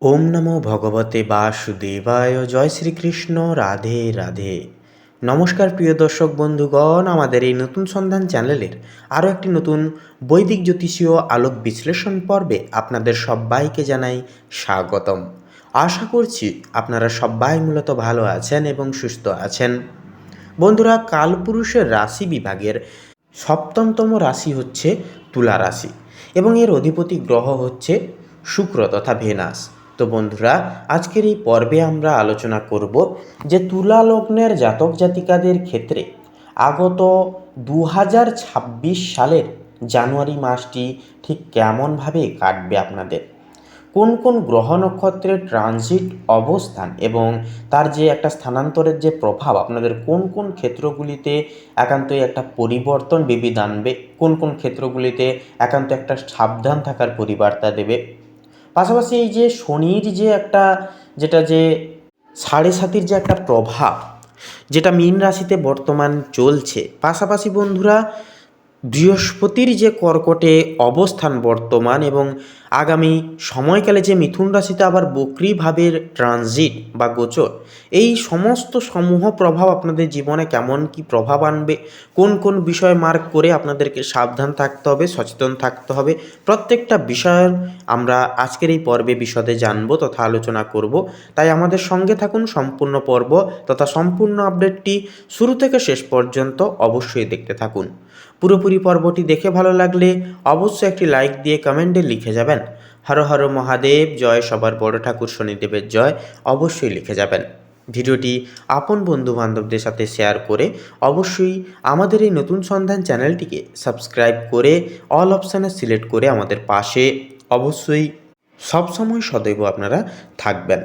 ওম নমো ভগবতে বাসুদেবায়। জয় শ্রীকৃষ্ণ। রাধে রাধে। নমস্কার প্রিয় দর্শক বন্ধুগণ, আমাদের এই নতুন সন্ধান চ্যানেলের আরও একটি নতুন বৈদিক জ্যোতিষীয় আলোক বিশ্লেষণ পর্বে আপনাদের সবাইকে জানাই স্বাগতম। আশা করছি আপনারা সবাই মূলত ভালো আছেন এবং সুস্থ আছেন। বন্ধুরা, কালপুরুষের রাশি বিভাগের সপ্তমতম রাশি হচ্ছে তুলা রাশি এবং এর অধিপতি গ্রহ হচ্ছে শুক্র তথা ভেনাস। তো বন্ধুরা, আজকের এই পর্বে আমরা আলোচনা করব যে তুলা লগ্নের জাতক জাতিকাদের ক্ষেত্রে আগত 2026 সালের জানুয়ারি মাসটি ঠিক কেমনভাবে কাটবে আপনাদের, কোন কোন গ্রহ নক্ষত্রের ট্রানজিট অবস্থান এবং তার যে একটা স্থানান্তরের যে প্রভাব আপনাদের কোন কোন ক্ষেত্রগুলিতে একান্তই একটা পরিবর্তন বিবিধ আনবে, কোন কোন ক্ষেত্রগুলিতে একান্ত একটা সাবধান থাকার পরিবার্তা দেবে। পাশাপাশি এই যে শনির যে একটা যে 7.5 যে একটা প্রভাব যেটা মীন রাশিতে বর্তমান চলছে, পাশাপাশি বন্ধুরা বৃহস্পতির যে কর্কটে অবস্থান বর্তমান এবং আগামী সময়কালে যে মিথুন রাশিতে আবার বক্রীভাবের ট্রানজিট বা গোচর, এই সমস্ত সমূহ প্রভাব আপনাদের জীবনে কেমন কি প্রভাব আনবে, কোন কোন বিষয় মার্ক করে আপনাদেরকে সাবধান থাকতে হবে, সচেতন থাকতে হবে, প্রত্যেকটা বিষয়ের আমরা আজকের এই পর্বে বিশদে জানবো তথা আলোচনা করব। তাই আমাদের সঙ্গে থাকুন, সম্পূর্ণ পর্ব তথা সম্পূর্ণ আপডেটটি শুরু থেকে শেষ পর্যন্ত অবশ্যই দেখতে থাকুন। পুরোপুরি পর্বটি দেখে ভালো লাগলে অবশ্যই একটি লাইক দিয়ে কমেন্টে লিখে যাবেন হর হর মহাদেব জয়, সবার বড় ঠাকুর শনিদেবের জয় অবশ্যই লিখে যাবেন। ভিডিওটি আপন বন্ধু বান্ধবদের সাথে শেয়ার করে অবশ্যই আমাদের এই নতুন সন্ধান চ্যানেলটিকে সাবস্ক্রাইব করে অল অপশানে সিলেক্ট করে আমাদের পাশে অবশ্যই সবসময় সদৈব আপনারা থাকবেন।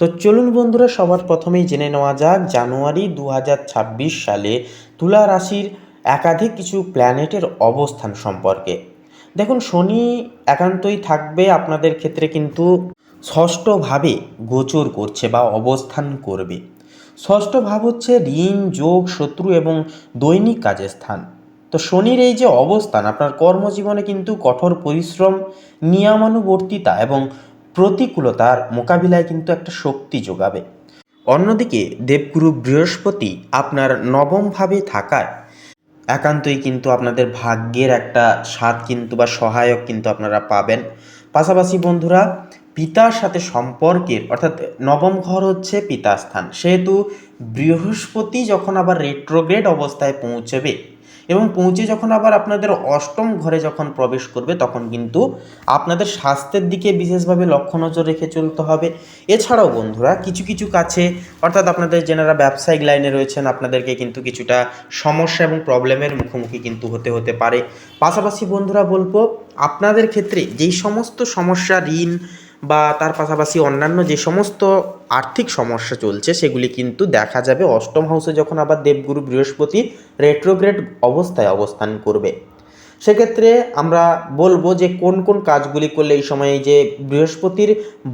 তো চলুন বন্ধুরা, সবার প্রথমেই জেনে নেওয়া যাক জানুয়ারি 2026 সালে তুলা রাশির একাধিক কিছু প্ল্যানেটের অবস্থান সম্পর্কে। দেখুন, শনি একান্তই থাকবে আপনাদের ক্ষেত্রে কিন্তু ষষ্ঠভাবে গোচর করছে বা অবস্থান করবে। ষষ্ঠ ভাব হচ্ছে ঋণ, যোগ, শত্রু এবং দৈনিক কাজের স্থান। তো শনির এই যে অবস্থান আপনার কর্মজীবনে কিন্তু কঠোর পরিশ্রম, নিয়মানুবর্তিতা এবং প্রতিকূলতার মোকাবিলায় কিন্তু একটা শক্তি যোগাবে। অন্যদিকে দেবগুরু বৃহস্পতি আপনার নবমভাবে থাকায় একান্তই কিন্তু আপনাদের ভাগ্যের একটা স্বাদ কিন্তু বা সহায়ক কিন্তু আপনারা পাবেন। পাশাপাশি বন্ধুরা, পিতার সাথে সম্পর্কের অর্থাৎ নবম ঘর হচ্ছে পিতাস্থান, সেহেতু বৃহস্পতি যখন আবার রেট্রোগ্রেড অবস্থায় পৌঁছবে এবং পৌঁছে যখন আবার আপনাদের অষ্টম ঘরে যখন প্রবেশ করবে, তখন কিন্তু আপনাদের স্বাস্থ্যের দিকে বিশেষভাবে লক্ষ্য নজর রেখে চলতে হবে। এছাড়াও বন্ধুরা কিছু কিছু কাছে অর্থাৎ আপনাদের যেনারা ব্যবসায়িক লাইনে রয়েছেন, আপনাদেরকে কিন্তু কিছুটা সমস্যা এবং প্রবলেমের মুখোমুখি কিন্তু হতে পারে। পাশাপাশি বন্ধুরা বলবো, আপনাদের ক্ষেত্রে যেই সমস্ত সমস্যা, ঋণ বা তার পাশাপাশি অন্যান্য যে সমস্ত আর্থিক সমস্যা চলছে, সেগুলি কিন্তু দেখা যাবে অষ্টম হাউসে যখন আবার দেবগুরু বৃহস্পতি রেট্রোগ্রেড অবস্থায় অবস্থান করবে। সেক্ষেত্রে আমরা বলবো যে কোন কোন কাজগুলি করলে এই সময়ে যে বৃহস্পতির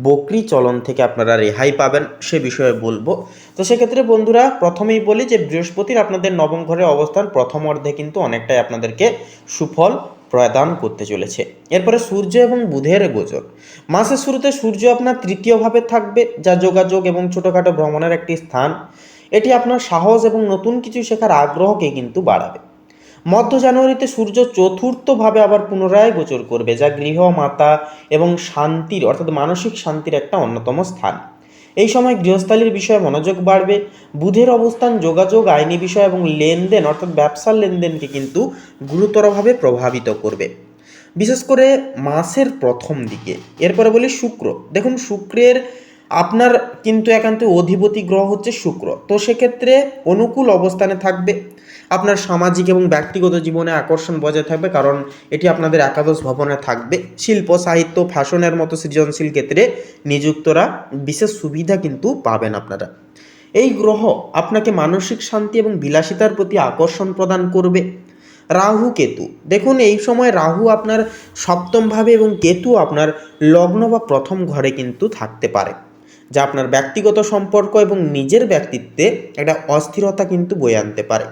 বক্রি চলন থেকে আপনারা রেহাই পাবেন সে বিষয়ে বলবো। তো সেক্ষেত্রে বন্ধুরা প্রথমেই বলি যে বৃহস্পতির আপনাদের নবম ঘরে অবস্থান প্রথম অর্ধে কিন্তু অনেকটাই আপনাদেরকে সুফল প্রদান করতে চলেছে। এরপরে সূর্য এবং বুধের গোচর। মাসের শুরুতে সূর্য আপনার তৃতীয়ভাবে থাকবে, যা যোগাযোগ এবং ছোটোখাটো ভ্রমণের একটি স্থান। এটি আপনার সাহস এবং নতুন কিছু শেখার আগ্রহকে কিন্তু বাড়াবে। মধ্য জানুয়ারিতে সূর্য চতুর্থভাবে আবার পুনরায় গোচর করবে, যা গৃহ, মাতা এবং শান্তির অর্থাৎ মানসিক শান্তির একটা অন্যতম স্থান। এই সময় গৃহস্থালির বিষয়ে মনোযোগ বাড়বে। বুধের অবস্থান যোগাযোগ, আইনি বিষয় এবং লেনদেন অর্থাৎ ব্যবসার লেনদেনকে কিন্তু গুরুতরভাবে প্রভাবিত করবে, বিশেষ করে মাসের প্রথম দিকে। এরপরে বলি শুক্র। দেখুন, শুক্রের আপনার কিন্তু একান্ত অধিপতি গ্রহ হচ্ছে শুক্র, তো সেক্ষেত্রে অনুকূল অবস্থানে থাকবে। আপনার সামাজিক এবং ব্যক্তিগত জীবনে আকর্ষণ বজায় থাকবে, কারণ এটি আপনাদের একাদশ ভবনে থাকবে। শিল্প, সাহিত্য, ফ্যাশনের মতো সৃজনশীল ক্ষেত্রে নিযুক্তরা বিশেষ সুবিধা কিন্তু পাবেন আপনারা। এই গ্রহ আপনাকে মানসিক শান্তি এবং বিলাসিতার প্রতি আকর্ষণ প্রদান করবে। রাহু, কেতু। দেখুন, এই সময় রাহু আপনার সপ্তমভাবে এবং কেতু আপনার লগ্ন বা প্রথম ঘরে কিন্তু থাকতে পারে, যা আপনার ব্যক্তিগত সম্পর্ক এবং নিজের ব্যক্তিত্বে একটা অস্থিরতা কিন্তু বয়ে আনতে পারে।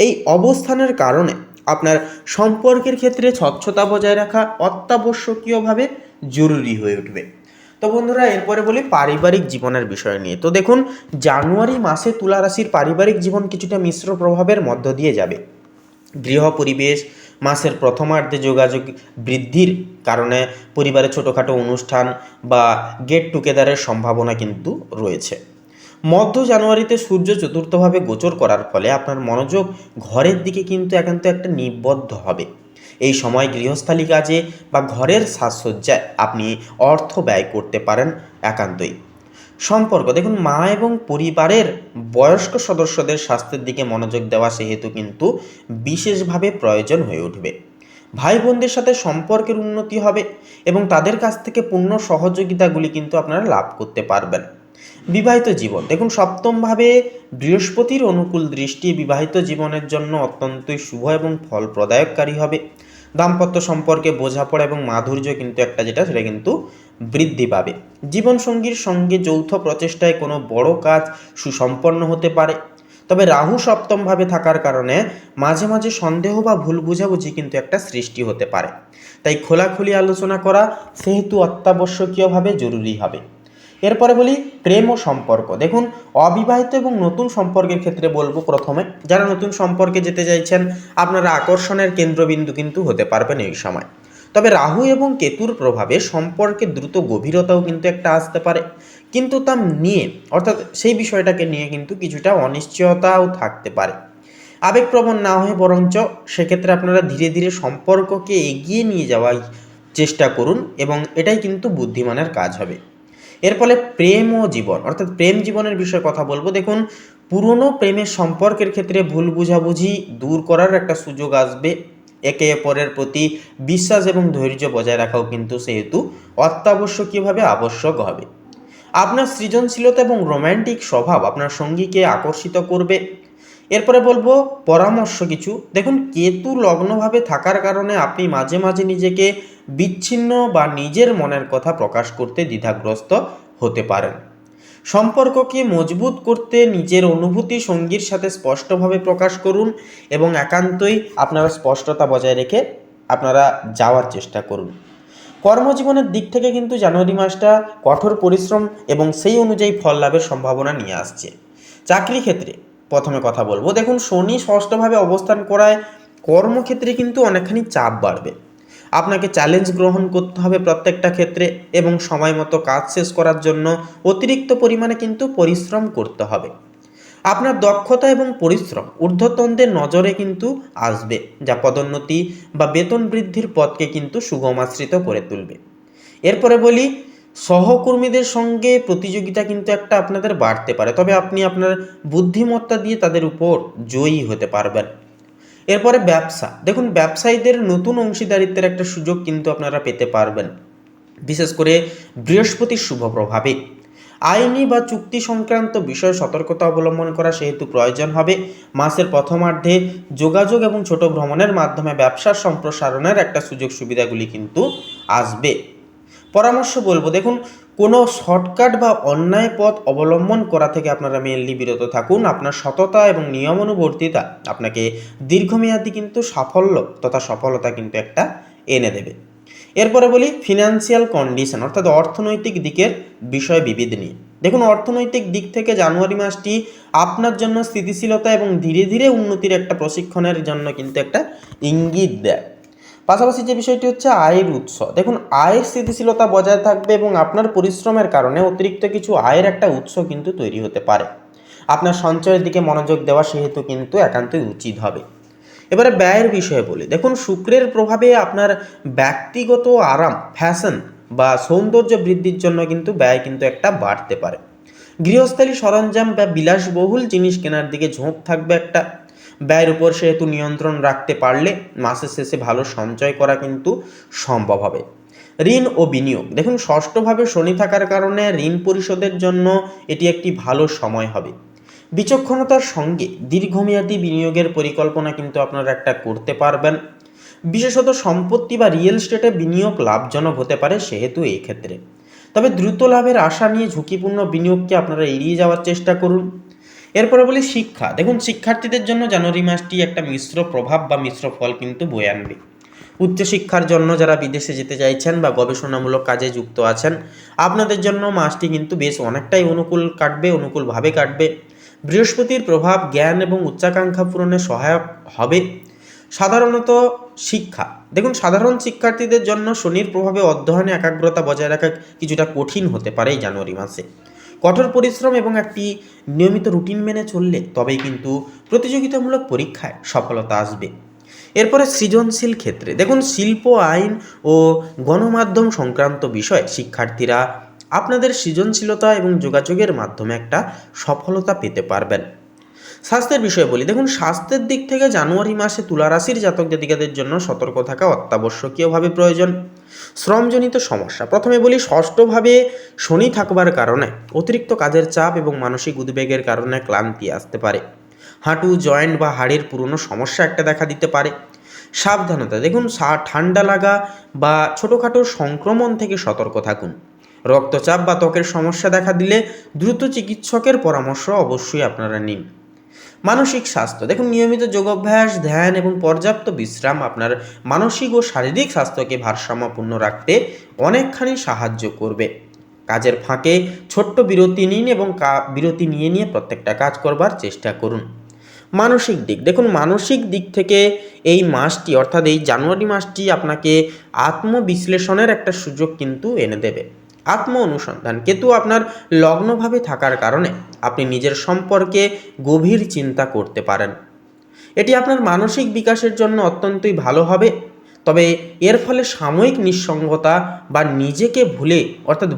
এই অবস্থানের কারণে আপনার সম্পর্কের ক্ষেত্রে স্বচ্ছতা বজায় রাখা অত্যাবশ্যকীয়ভাবে জরুরি হয়ে উঠবে। তো বন্ধুরা এরপরে বলি পারিবারিক জীবনের বিষয় নিয়ে। তো দেখুন, জানুয়ারি মাসে তুলা রাশির পারিবারিক জীবন কিছুটা মিশ্র প্রভাবের মধ্য দিয়ে যাবে। গৃহ পরিবেশ মাসের প্রথমার্ধে যোগাযোগ বৃদ্ধির কারণে পরিবারে ছোটোখাটো অনুষ্ঠান বা গেট টুগেদারের সম্ভাবনা কিন্তু রয়েছে। মধ্য জানুয়ারিতে সূর্য চতুর্থভাবে গোচর করার ফলে আপনার মনোযোগ ঘরের দিকে কিন্তু একান্ত একটা নিবদ্ধ হবে। এই সময় গৃহস্থালী কাজে বা ঘরের সাজসজ্জায় আপনি অর্থ ব্যয় করতে পারেন একান্তই। সম্পর্ক দেখুন, মা এবং পরিবারের বয়স্ক সদস্যদের স্বাস্থ্যের দিকে মনোযোগ দেওয়া সেহেতু কিন্তু বিশেষভাবে প্রয়োজন হয়ে উঠবে। ভাই বোনদের সাথে সম্পর্কের উন্নতি হবে এবং তাদের কাছ থেকে পূর্ণ সহযোগিতাগুলি কিন্তু আপনারা লাভ করতে পারবেন। বিবাহিত জীবন দেখুন, সপ্তমভাবে বৃহস্পতির অনুকূল দৃষ্টি বিবাহিত জীবনের জন্য অত্যন্তই শুভ এবং ফলপ্রদায়ককারী হবে। দাম্পত্য সম্পর্কে বোঝাপড়া এবং মাধুর্য কিন্তু একটা সেটা কিন্তু বৃদ্ধি পাবে। জীবনসঙ্গীর সঙ্গে যৌথ প্রচেষ্টায় কোনো বড় কাজ সুসম্পন্ন হতে পারে। তবে রাহু সপ্তমভাবে থাকার কারণে মাঝে মাঝে সন্দেহ বা ভুল বোঝাবুঝি কিন্তু একটা সৃষ্টি হতে পারে। তাই খোলাখুলি আলোচনা করা সেহেতু অত্যাবশ্যকীয়ভাবে জরুরি হবে। এরপরে বলি প্রেম ও সম্পর্ক। দেখুন, অবিবাহিত এবং নতুন সম্পর্কের ক্ষেত্রে বলবো, প্রথমে যারা নতুন সম্পর্কে যেতে চাইছেন আপনারা আকর্ষণের কেন্দ্রবিন্দু কিন্তু হতে পারবেন এই সময়। তবে রাহু এবং কেতুর প্রভাবে সম্পর্কে দ্রুত গভীরতাও কিন্তু একটা আসতে পারে, কিন্তু তা নিয়ে অর্থাৎ সেই বিষয়টাকে নিয়ে কিন্তু কিছুটা অনিশ্চয়তাও থাকতে পারে। আবেগপ্রবণ না হয়ে বরঞ্চ সেক্ষেত্রে আপনারা ধীরে ধীরে সম্পর্ককে এগিয়ে নিয়ে যাওয়ার চেষ্টা করুন এবং এটাই কিন্তু বুদ্ধিমানের কাজ হবে। এর ফলে প্রেম ও জীবন অর্থাৎ প্রেম জীবনের বিষয়ে কথা বলবো। দেখুন, পুরনো প্রেমের সম্পর্কের ক্ষেত্রে ভুল বুঝাবুঝি দূর করার একটা সুযোগ আসবে। একে অপরের প্রতি বিশ্বাস এবং ধৈর্য বজায় রাখাও কিন্তু সেহেতু অত্যাবশ্যকীয়ভাবে আবশ্যক হবে। আপনার সৃজনশীলতা এবং রোম্যান্টিক স্বভাব আপনার সঙ্গীকে আকর্ষিত করবে। এরপরে বলবো পরামর্শ কিছু। দেখুন, কেতু লগ্নভাবে থাকার কারণে আপনি মাঝে মাঝে নিজেকে বিচ্ছিন্ন বা নিজের মনের কথা প্রকাশ করতে দ্বিধাগ্রস্ত হতে পারেন। সম্পর্ককে মজবুত করতে নিজের অনুভূতি সঙ্গীর সাথে স্পষ্টভাবে প্রকাশ করুন এবং একান্তই আপনারা স্পষ্টতা বজায় রেখে আপনারা যাওয়ার চেষ্টা করুন। কর্মজীবনের দিক থেকে কিন্তু জানুয়ারি মাসটা কঠোর পরিশ্রম এবং সেই অনুযায়ী ফল লাভের সম্ভাবনা নিয়ে আসছে। চাকরি ক্ষেত্রে প্রথমে কথা বলবো। দেখুন, শনি ষষ্ঠভাবে অবস্থান করায় কর্মক্ষেত্রে কিন্তু অনেকখানি চাপ বাড়বে। আপনাকে চ্যালেঞ্জ গ্রহণ করতে হবে প্রত্যেকটা ক্ষেত্রে এবং সময় মতো কাজ শেষ করার জন্য অতিরিক্ত পরিমাণে কিন্তু পরিশ্রম করতে হবে। আপনার দক্ষতা এবং পরিশ্রম ঊর্ধ্বতনদের নজরে কিন্তু আসবে, যা পদোন্নতি বা বেতন বৃদ্ধির পথকে কিন্তু সুগমাশ্রিত করে তুলবে। এরপরে বলি সহকর্মীদের সঙ্গে প্রতিযোগিতা কিন্তু একটা আপনাদের বাড়তে পারে, তবে আপনি আপনার বুদ্ধিমত্তা দিয়ে তাদের উপর জয়ী হতে পারবেন। এরপরে ব্যবসা দেখুন, ব্যবসায়ীদের নতুন অংশীদারিত্বের একটা সুযোগ কিন্তু আপনারা পেতে পারবেন, বিশেষ করে বৃহস্পতির শুভ প্রভাবে। আইনি বা চুক্তি সংক্রান্ত বিষয়ে সতর্কতা অবলম্বন করা সেহেতু প্রয়োজন হবে। মাসের প্রথমার্ধে যোগাযোগ এবং ছোট ভ্রমণের মাধ্যমে ব্যবসার সম্প্রসারণের একটা সুযোগ সুবিধাগুলি কিন্তু আসবে। পরামর্শ বলবো, দেখুন, কোনো শর্টকাট বা অন্যায় পথ অবলম্বন করা থেকে আপনারা মেনলি বিরত থাকুন। আপনার সততা এবং নিয়মানুবর্তিতা আপনাকে দীর্ঘমেয়াদী কিন্তু সাফল্য তথা সফলতা কিন্তু একটা এনে দেবে। এরপরে বলি ফিনান্সিয়াল কন্ডিশন অর্থাৎ অর্থনৈতিক দিকের বিষয় বিবিধ নিয়ে। দেখুন, অর্থনৈতিক দিক থেকে জানুয়ারি মাসটি আপনার জন্য স্থিতিশীলতা এবং ধীরে ধীরে উন্নতির একটা প্রশিক্ষণের জন্য কিন্তু একটা ইঙ্গিত দেয়। পাশাপাশি যে বিষয়টি হচ্ছে আয়ের উৎস। দেখুন, আয়ের স্থিতিশীলতা বজায় থাকবে এবং আপনার পরিশ্রমের কারণে অতিরিক্ত কিছু আয়ের একটা উৎস কিন্তু তৈরি হতে পারে। আপনার সঞ্চয়ের দিকে মনোযোগ দেওয়া সেহেতু কিন্তু একান্তই উচিত হবে। এবারে ব্যয়ের বিষয়ে বলি। দেখুন, শুক্রের প্রভাবে আপনার ব্যক্তিগত আরাম, ফ্যাশন বা সৌন্দর্য বৃদ্ধির জন্য কিন্তু ব্যয় কিন্তু একটা বাড়তে পারে। গৃহস্থালী সরঞ্জাম বা বিলাসবহুল জিনিস কেনার দিকে ঝোঁক থাকবে একটা। ব্যয়ের উপর সেহেতু নিয়ন্ত্রণ রাখতে পারলে মাসের শেষে ভালো সঞ্চয় করা কিন্তু সম্ভব হবে। ঋণ ও বিনিয়োগ। দেখুন, ষষ্ঠভাবে শনি থাকার কারণে ঋণ পরিশোধের জন্য এটি একটি ভালো সময় হবে। বিচক্ষণতার সঙ্গে দীর্ঘমেয়াদী বিনিয়োগের পরিকল্পনা কিন্তু আপনারা একটা করতে পারবেন। বিশেষত সম্পত্তি বা রিয়েল এস্টেটে বিনিয়োগ লাভজনক হতে পারে সেহেতু এই ক্ষেত্রে। তবে দ্রুত লাভের আশা নিয়ে ঝুঁকিপূর্ণ বিনিয়োগকে আপনারা এড়িয়ে যাওয়ার চেষ্টা করুন। এরপরে বলি শিক্ষা। দেখুন, শিক্ষার্থীদের জন্য জানুয়ারি মাসটি একটা মিশ্র প্রভাব বা মিশ্র ফল কিন্তু বয়ে আনবে। উচ্চশিক্ষার জন্য যারা বিদেশে যেতে চাইছেন বা গবেষণামূলক কাজে যুক্ত আছেন, আপনাদের জন্য মাসটি কিন্তু বেশ অনেকটাই অনুকূলভাবে কাটবে। বৃহস্পতির প্রভাব জ্ঞান এবং উচ্চাকাঙ্ক্ষা পূরণে সহায়ক হবে। সাধারণত শিক্ষা, দেখুন সাধারণ শিক্ষার্থীদের জন্য শনির প্রভাবে অধ্যয়নে একাগ্রতা বজায় রাখা কিছুটা কঠিন হতে পারে এই জানুয়ারি মাসে। কঠোর পরিশ্রম এবং একটি নিয়মিত রুটিন মেনে চললে তবেই কিন্তু প্রতিযোগিতামূলক পরীক্ষায় সফলতা আসবে। এরপরে সৃজনশীল ক্ষেত্রে, দেখুন শিল্প, আইন ও গণমাধ্যম সংক্রান্ত বিষয়ে শিক্ষার্থীরা আপনাদের সৃজনশীলতা এবং যোগাযোগের মাধ্যমে একটা সফলতা পেতে পারবেন। স্বাস্থ্যের বিষয়ে বলি, দেখুন স্বাস্থ্যের দিক থেকে জানুয়ারি মাসে তুলা রাশির জাতক জাতিকাদের জন্য সতর্ক থাকা অত্যাবশ্যকীয়ভাবে প্রয়োজন। শ্রমজনিত সমস্যা, প্রথমে বলি ষষ্ঠভাবে শনি থাকবার কারণে অতিরিক্ত কাজের চাপ এবং মানসিক উদ্বেগের কারণে ক্লান্তি আসতে পারে। হাঁটু, জয়েন্ট বা হাড়ের পুরনো সমস্যা একটা দেখা দিতে পারে। সাবধানতা, দেখুন ঠান্ডা লাগা বা ছোটোখাটো সংক্রমণ থেকে সতর্ক থাকুন। রক্তচাপ বা ত্বকের সমস্যা দেখা দিলে দ্রুত চিকিৎসকের পরামর্শ অবশ্যই আপনারা নিন। মানসিক স্বাস্থ্য, দেখুন নিয়মিত যোগাভ্যাস, ধ্যান এবং পর্যাপ্ত বিশ্রাম আপনার মানসিক ও শারীরিক স্বাস্থ্যকে ভারসাম্যপূর্ণ রাখতে অনেকখানি সাহায্য করবে। কাজের ফাঁকে ছোট্ট বিরতি নিন এবং বিরতি নিয়ে প্রত্যেকটা কাজ করবার চেষ্টা করুন। মানসিক দিক, দেখুন মানসিক দিক থেকে এই মাসটি অর্থাৎ এই জানুয়ারি মাসটি আপনাকে আত্মবিশ্লেষণের একটা সুযোগ কিন্তু এনে দেবে। আত্ম অনুসন্ধান, কেতু আপনার লগ্নভাবে থাকার কারণে আপনি নিজের সম্পর্কে গভীর চিন্তা করতে পারেন। এটি আপনার মানসিক বিকাশের জন্য অত্যন্তই ভালো হবে। তবে এর ফলে সাময়িক নিঃসঙ্গতা বা নিজেকে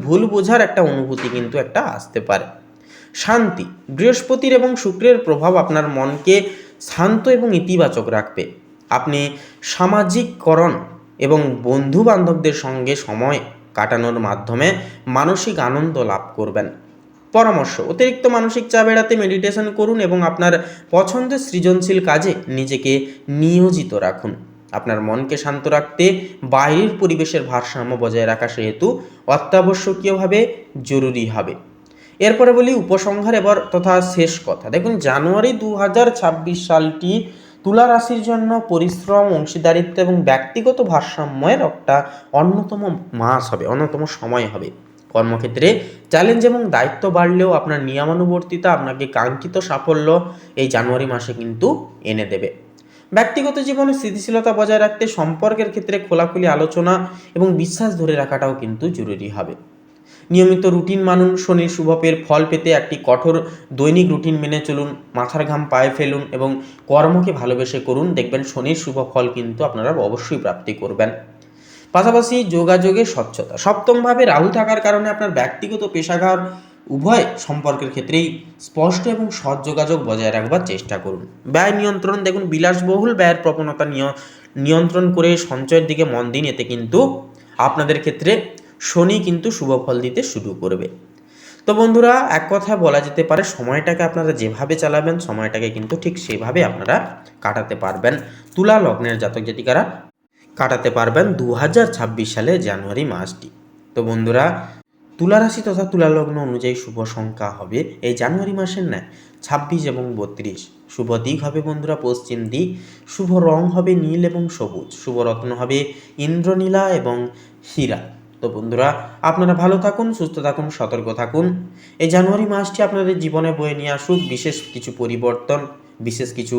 ভুল বোঝার একটা অনুভূতি কিন্তু একটা আসতে পারে। শান্তি, বৃহস্পতির এবং শুক্রের প্রভাব আপনার মনকে শান্ত এবং ইতিবাচক রাখবে। আপনি সামাজিককরণ এবং বন্ধু বান্ধবদের সঙ্গে সময় কাটানোর মাধ্যমে মানসিক আনন্দ লাভ করবেন। পরামর্শ, অতিরিক্ত মানসিক চাপ এড়াতে মেডিটেশন করুন এবং আপনার পছন্দের সৃজনশীল কাজে নিজেকে নিয়োজিত রাখুন। আপনার মনকে শান্ত রাখতে বাইরের পরিবেশের ভারসাম্য বজায় রাখা সেহেতু অত্যাবশ্যকীয়ভাবে জরুরি হবে। এরপরে বলি উপসংহার তথা শেষ কথা, দেখুন জানুয়ারি 2026 সালটি তুলা রাশির জন্য পরিশ্রম, অংশীদারিত্ব এবং ব্যক্তিগত ভারসাম্যের একটা অন্যতম মাস হবে, অন্যতম সময় হবে। কর্মক্ষেত্রে চ্যালেঞ্জ এবং দায়িত্ব বাড়লেও আপনার নিয়মানুবর্তিতা আপনাকে কাঙ্ক্ষিত সাফল্য এই জানুয়ারি মাসে কিন্তু এনে দেবে। ব্যক্তিগত জীবনে স্থিতিশীলতা বজায় রাখতে সম্পর্কের ক্ষেত্রে খোলাখুলি আলোচনা এবং বিশ্বাস ধরে রাখাটাও কিন্তু জরুরি হবে। নিয়মিত রুটিন মানুন, শনির শুভফের ফল পেতে একটি কঠোর দৈনিক রুটিন মেনে চলুন, মাথার ঘাম পায়ে ফেলুন এবং কর্মকে ভালোবেসে করুন, দেখবেন শনির শুভ ফল কিন্তু আপনারা অবশ্যই প্রাপ্তি করবেন। পাশাপাশি যোগাযোগে স্বচ্ছতা, সপ্তমভাবে রাহু থাকার কারণে আপনার ব্যক্তিগত পেশাগত উভয় সম্পর্কের ক্ষেত্রেই স্পষ্ট এবং সৎ যোগাযোগ বজায় রাখবার চেষ্টা করুন। ব্যয় নিয়ন্ত্রণ, দেখুন বিলাসবহুল ব্যয়ের প্রবণতা নিয়ন্ত্রণ করে সঞ্চয়ের দিকে মন দিন, এতে কিন্তু আপনাদের ক্ষেত্রে শনি কিন্তু শুভ ফল দিতে শুরু করবে। তো বন্ধুরা, এক কথা বলা যেতে পারে সময়টাকে আপনারা যেভাবে চালাবেন সময়টাকে কিন্তু ঠিক সেভাবে আপনারা কাটাতে পারবেন। তুলা লগ্নের জাতক জাতিকারা কাটাতে পারবেন 2026 সালে জানুয়ারি মাসটি। তো বন্ধুরা, তুলা রাশি তথা তুলা লগ্ন অনুযায়ী শুভ সংখ্যা হবে এই জানুয়ারি মাসের ন্যায় 26 এবং 32। শুভ দিক হবে বন্ধুরা পশ্চিম দিক। শুভ রং হবে নীল এবং সবুজ। শুভ রত্ন হবে ইন্দ্রনীলা এবং হীরা। তো বন্ধুরা, আপনারা ভালো থাকুন, সুস্থ থাকুন, সতর্ক থাকুন। এই জানুয়ারি মাসটি আপনাদের জীবনে বয়ে নিয়ে আসুক বিশেষ কিছু পরিবর্তন, বিশেষ কিছু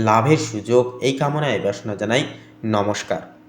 লাভের সুযোগ, এই কামনায় বাসনা জানাই। নমস্কার।